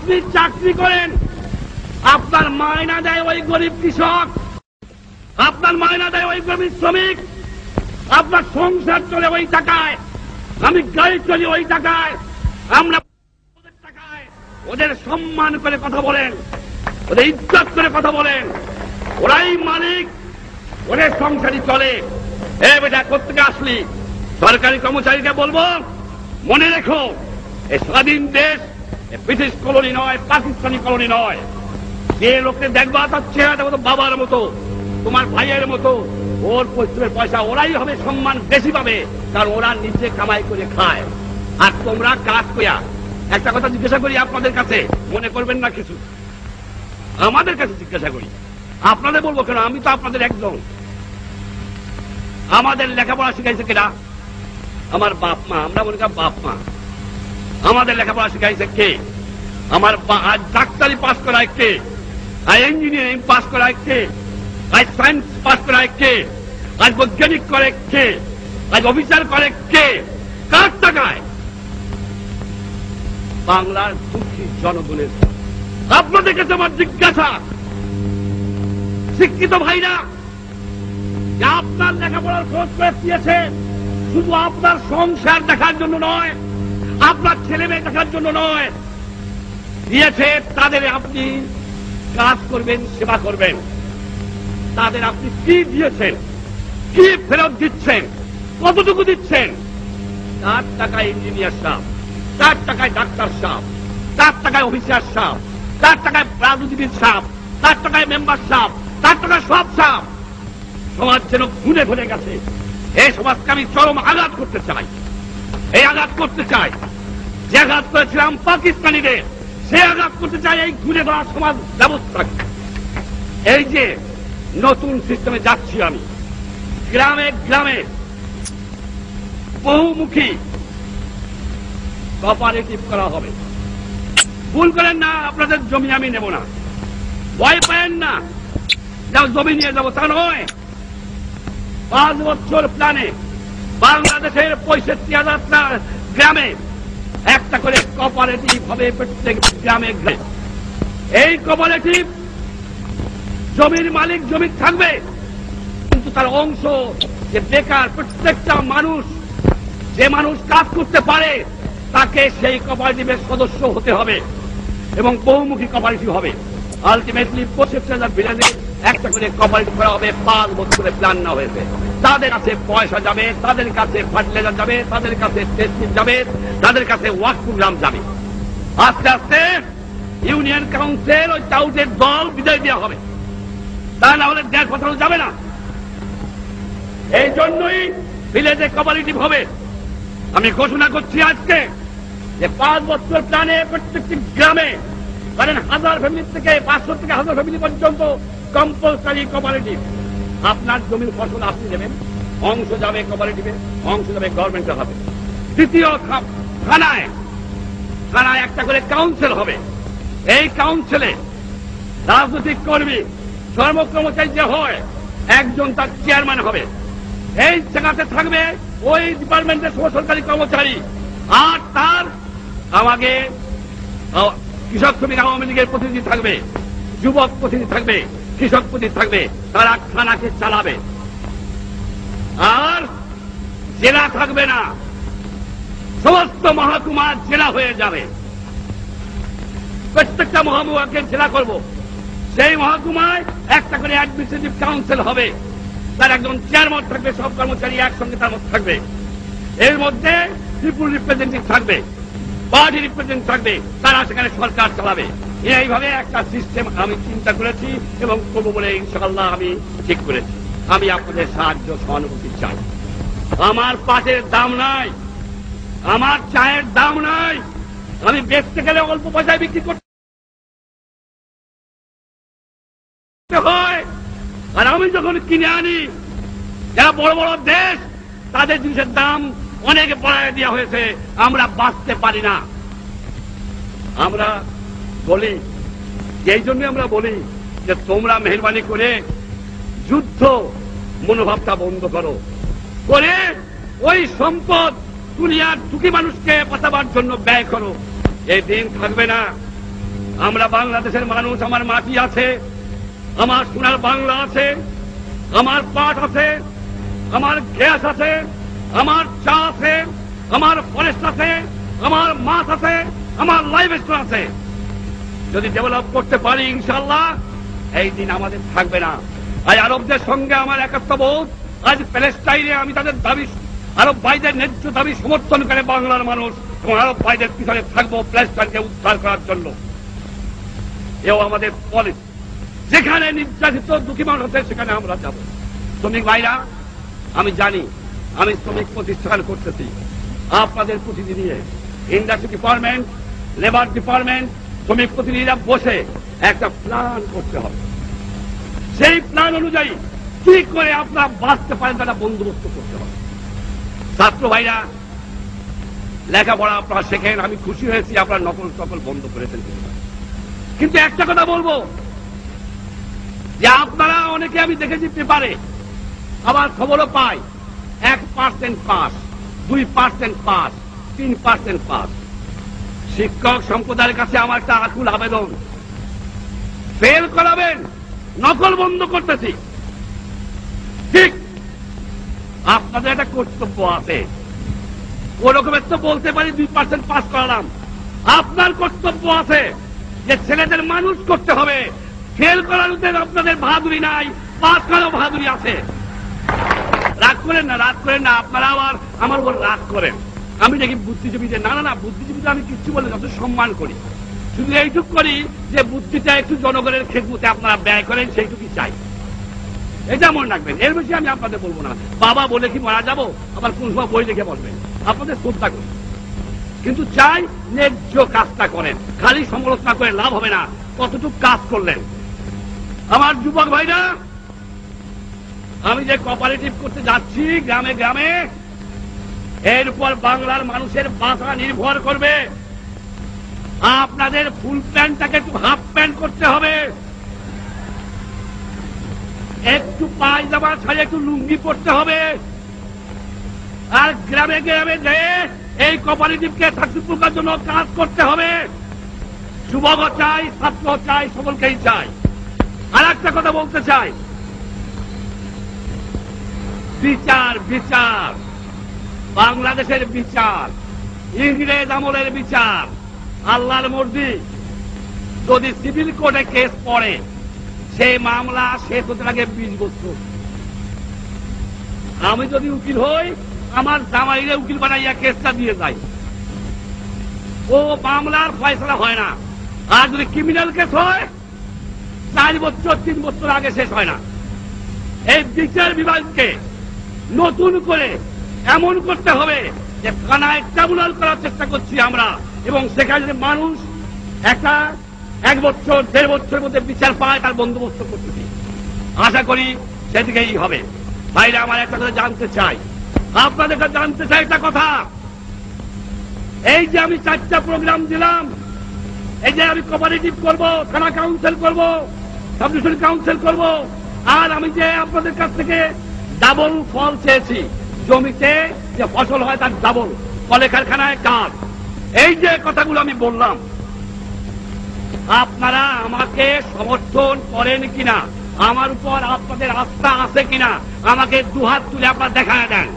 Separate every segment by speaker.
Speaker 1: আপনি চাকরি করেন, আপনার মায়না দেয় ওই গরিব কৃষক, আপনার মায়না দেয় ওই গরিব শ্রমিক, আপনার সংসার চলে ওই টাকায়, আমি গাড়ি চলি ওই টাকায়, আমরা ওদের টাকায় ওদের সম্মান করে কথা বলেন, ওদের ইজ্জত করে কথা বলেন, ওরাই মালিক, ওদের সংসারই চলে। এ বেটা কোত্থেকে আসলি? সরকারি কর্মচারীকে বলবো মনে রেখো, এই স্বাধীন দেশ ব্রিটিশ কলোনি নয়, পাকিস্তানি কলোনি নয়। যে লোককে দেখবা তার চেহারাটা মতো বাবার মতো, তোমার ভাইয়ের মতো, ওর পরিশ্রমের পয়সা ওরাই হবে সম্মান বেশি পাবে, কারণ ওরা নিজে কামাই করে খায়, আর তোমরা কাজ করিয়া। একটা কথা জিজ্ঞাসা করি আপনাদের কাছে, মনে করবেন না কিছু, আমাদের কাছে জিজ্ঞাসা করি, আপনাদের বলবো কেন, আমি তো আপনাদের একজন। আমাদের লেখাপড়া শিখাইছে কেনা? আমার বাপ মা। আমরা মনে করি বাপ মা। আমাদের লেখাপড়া শিখাইছে কে? আমার আজ ডাক্তারি পাস করায় কে? আজ ইঞ্জিনিয়ারিং পাস করায় কে? আজ সায়েন্স পাস করায় কে? আজ বৈজ্ঞানিক করে কে? আজ অফিসার করে কে? কার টাকায়? বাংলার দুঃখী জনগণের। আপনাদের কাছে আমার জিজ্ঞাসা, শিক্ষিত ভাইরা, যে আপনার লেখাপড়ার খোঁজ করে দিয়েছে শুধু আপনার সংসার দেখার জন্য নয়, আপনার ছেলে মেয়ে দেখার জন্য নয়, দিয়েছে তাদের আপনি কাজ করবেন, সেবা করবেন। তাদের আপনি কি দিয়েছেন, কি ফেরত দিচ্ছেন, কতটুকু দিচ্ছেন? তার টাকায় ইঞ্জিনিয়ার সাহেব, তার টাকায় ডাক্তার সাহেব, তার টাকায় অফিসার সাহেব, তার টাকায় রাজনীতিবিদ সাহেব, তার টাকায় মেম্বার সাহেব, তার টাকায় সব সাহেব। সমাজ যেন ঘুরে ঘুরে গেছে। এই সমাজকে আমি চরম আঘাত করতে চাই, এই আঘাত করতে চাই। যে আঘাত করেছিলাম পাকিস্তানিদের, সে আঘাত করতে চাই এই ঘুরে ধরা সমাজ ব্যবস্থাকে। এই যে নতুন সিস্টেমে যাচ্ছি আমি, গ্রামে গ্রামে বহুমুখী কোঅপারেটিভ করা হবে। ভুল করেন না, আপনাদের জমি আমি নেব না, ভয় পায়েন না, যাও জমি নিয়ে যাবো তা নয়। 5 বছর প্ল্যানে বাংলাদেশের 65,000 গ্রামে একটা করে কোঅপারেটিভ হবে, প্রত্যেক গ্রামে গ্রামে। এই কোঅপারেটিভ জমির মালিক জমি থাকবে, কিন্তু তার অংশ যে বেকার প্রত্যেকটা মানুষ, যে মানুষ কাজ করতে পারে, তাকে সেই কোঅপারেটিভের সদস্য হতে হবে এবং বহুমুখী কোঅপারেটিভ হবে। আলটিমেটলি 25,000 ভিলেজে একটা করে কোঅপারেটিভ করা হবে। 5 বছরে প্ল্যান না হয়েছে। তাদের কাছে পয়সা যাবে, তাদের কাছে ফার্টিলাইজার যাবে, তাদের কাছে টেস্টিং যাবে, তাদের কাছে ওয়ার্ক প্রোগ্রাম যাবে। আস্তে আস্তে ইউনিয়ন কাউন্সিল ওই টাউটের দল বিদায় দেওয়া হবে, তা না হলে দেশ পাঠানো যাবে না। এই জন্যই ভিলেজে কোঅপারেটিভ হবে। আমি ঘোষণা করছি আজকে যে 5 বছর প্ল্যানে প্রত্যেকটি গ্রামে, কারণ 1000 ফ্যামিলি থেকে 500 থেকে 1000 ফ্যামিলি পর্যন্ত কম্পালসারি কোঅপারেটিভ। আপনার জমির ফসল আপনি দেবেন, অংশ যাবে কোঅপারেটিভে, অংশ যাবে গভর্নমেন্টের হাতে। দ্বিতীয় থানায় থানায় একটা করে কাউন্সিল হবে। এই কাউন্সিলে রাজনৈতিক কর্মী, কর্মচারী যে হয়, একজন তার চেয়ারম্যান হবে। এই জায়গাতে থাকবে ওই ডিপার্টমেন্টের সরকারি কর্মচারী, আর তার আমাকে কৃষক শ্রমিক আওয়ামী লীগের প্রতিনিধি থাকবে, যুবক প্রতিনিধি থাকবে, কৃষক প্রতিনিধি থাকবে। তারা থানাকে চালাবে। আর জেলা থাকবে না, সমস্ত মহকুমা জেলা হয়ে যাবে। প্রত্যেকটা মহকুমাকে জেলা করব। সেই মহকুমায় একটা করে অ্যাডমিনিস্ট্রেটিভ কাউন্সিল হবে, তার একজন চেয়ারম্যান থাকবে, সব কর্মচারী একসঙ্গে তার মধ্যে থাকবে। এর মধ্যে পিপুল রিপ্রেজেন্টেটিভ থাকবে, পার্টি রিপ্রেজেন্টেটিভ থাকবে, তারা সেখানে সরকার চালাবে। এইভাবে একটা সিস্টেম আমি চিন্তা করেছি এবং করবো বলে ইনশাআল্লাহ আমি ঠিক করেছি। আমি আপনাদের সাহায্য সহানুভূতি চাই। আমার পাটের দাম নাই, আমার চায়ের দাম নাই, আমি বেচতে গেলে অল্প পয়সায় বিক্রি করতে হয়। আর আমি যখন কিনে আনি, যারা বড় বড় দেশ, তাদের জিনিসের দাম অনেক বাড়ায় দেওয়া হয়েছে, আমরা বাঁচতে পারি না। আমরা বলি, এই জন্য আমরা বলি যে তোমরা মেহরবানি করে যুদ্ধ মনোভাবটা বন্ধ করো, করে ওই সম্পদ দুনিয়ার দুঃখী মানুষকে বাঁচাবার জন্য ব্যয় করো। এই দিন থাকবে না, আমরা বাংলাদেশের মানুষ, আমার মাটি আছে, আমার সোনার বাংলা আছে, আমার পাট আছে, আমার গ্যাস আছে, আমার চা আছে, আমার ফরেস্ট আছে, আমার মাছ আছে, আমার লাইভ স্টোর আছে। যদি ডেভেলপ করতে পারি ইনশাআল্লাহ এই দিন আমাদের থাকবে না। আজ আরবদের সঙ্গে আমার একাত্মবোধ, আজ প্যালেস্টাইনে আমি তাদের দাবি, আরব ভাইদের ন্যায্য দাবি সমর্থন করে বাংলার মানুষ এবং আরব ভাইদের পিছনে থাকবো প্যালেস্টাইনকে উদ্ধার করার জন্য। এও আমাদের পলিসি। যেখানে নির্যাতিত দুঃখী মানুষ আছে সেখানে আমরা যাব। শ্রমিক ভাইরা, আমি জানি আমি শ্রমিক প্রতিষ্ঠান করতেছি আপনাদের প্রতিনিধি নিয়ে। ইন্ডাস্ট্রি ডিপার্টমেন্ট, লেবার ডিপার্টমেন্ট, শ্রমিক প্রতিনিধিরা বসে একটা প্ল্যান করতে হবে। সেই প্ল্যান অনুযায়ী কি করে আপনারা বাঁচতে পারেন তারা বন্দোবস্ত করতে হবে। ছাত্র ভাইরা, লেখাপড়া আপনারা শেখেন, আমি খুশি হয়েছি আপনারা নকল টকল বন্ধ করেছেন। কিন্তু একটা কথা বলবো যে আপনারা অনেকে আমি দেখেছি পেপারে, আবার খবরও পাই 1% পাস, 2% পাস, 3% পাস। শিক্ষক সম্প্রদায়ের কাছে আমার একটা আকুল আবেদন, ফেল করাবেন, নকল বন্ধ করতেছি। ঠিক আপনাদের একটা কর্তব্য আছে, ওরকমের তো বলতে পারি 2% পাস করালাম। আপনার কর্তব্য আছে যে ছেলেদের মানুষ করতে হবে। ফেল করানোতে আপনাদের বাহাদুরি নাই, পাস করানো বাহাদুরি আছে। রাগ করেন না, রাগ করেন না, আপনারা আবার আমার উপর রাগ করেন। আমি দেখি বুদ্ধিজীবীদের, না না না, বুদ্ধিজীবীদের আমি কিচ্ছু বলে যত সম্মান করি, শুধু এইটুক করি যে বুদ্ধিটা একটু জনগণের খেদমতে আপনারা ব্যয় করেন, সেইটুকুই চাই। এটা মনে রাখবেন, এর বেশি আমি আপনাদের বলবো না। বাবা বলে কি মারা যাবো, আবার কোন সময় বই লিখে বলবেন, আপনাদের শ্রদ্ধা করি। কিন্তু চাই ন্যায্য কাজটা করেন, খালি সমালোচনা করে লাভ হবে না, কতটুকু কাজ করলেন। আমার যুবক ভাইরা, আমি যে কোঅপারেটিভ করতে যাচ্ছি গ্রামে গ্রামে, এর উপর বাংলার মানুষের বাঁচা নির্ভর করবে। আপনাদের ফুল প্যান্টটাকে একটু হাফ প্যান্ট করতে হবে, একটু পায়জামা ছাড়িয়ে একটু লুঙ্গি পড়তে হবে, আর গ্রামে গ্রামে যেয়ে এই কোঅপারেটিভকে সাকসেসফুল করার জন্য কাজ করতে হবে। যুবক চাই, ছাত্র চাই, সকলকেই চাই। আর একটা কথা বলতে চাই, বিচার, বিচার, বাংলাদেশের বিচার, ইংরেজ আমলের বিচার, আল্লাহর মর্জি। যদি সিভিল কোর্টে কেস পড়ে, সেই মামলা শেষ হতে লাগে 20 বছর। আমি যদি উকিল হই, আমার জামাইরে উকিল বানাইয়া কেসটা দিয়ে যাই, ও মামলার ফয়সালা হয় না। আর যদি ক্রিমিনাল কেস হয়, 4 বছর 3 বছর আগে শেষ হয় না। এই বিচার বিভাগকে নতুন করে এমন করতে হবে যে থানায় ট্রাইব্যুনাল করার চেষ্টা করছি আমরা, এবং সেখানে মানুষ একটা 1 বছর 1.5 বছরের মধ্যে বিচার পায়, তার বন্দোবস্ত করতেছি। আশা করি সেদিকেই হবে। ভাইরা, আমার একটা কথা জানতে চাই, আপনাদের কাছে জানতে চাই একটা কথা। এই যে আমি 4টা প্রোগ্রাম দিলাম, এই যে আমি কোঅপারেটিভ করব, থানা কাউন্সিল করব, সাব ডিভিশন কাউন্সিল করব, আর আমি যে আপনাদের কাছ থেকে ডাবল ফল চেয়েছি, জমিতে যে ফসল হয় তার ডাবল, কলে কারখানায় কাজ, এই যে কথাগুলো আমি বললাম, আপনারা আমাকে সমর্থন করেন কিনা, আমার উপর আপনাদের আস্থা আছে কিনা, আমাকে দুহাত তুলে আপনারা দেখা দেন।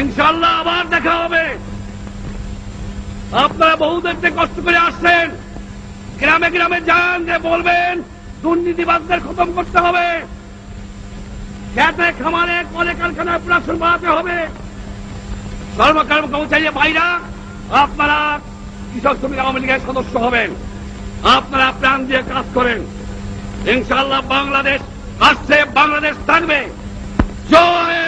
Speaker 1: ইনশাআল্লাহ আবার দেখা হবে। আপনারা বহুদেরকে কষ্ট করে আসছেন, গ্রামে গ্রামে যান, যে বলবেন দুর্নীতিবাদদের খতম করতে হবে, খেতে খামারে কলে কারখানায় প্রোডাকশন বাড়াতে হবে। কর্মচারী ভাইরা, আপনারা কৃষক শ্রমিক আওয়ামী লীগের সদস্য হবেন, আপনারা প্রাণ দিয়ে কাজ করেন। ইনশাআল্লাহ বাংলাদেশ আসছে, বাংলাদেশ থাকবে। জয়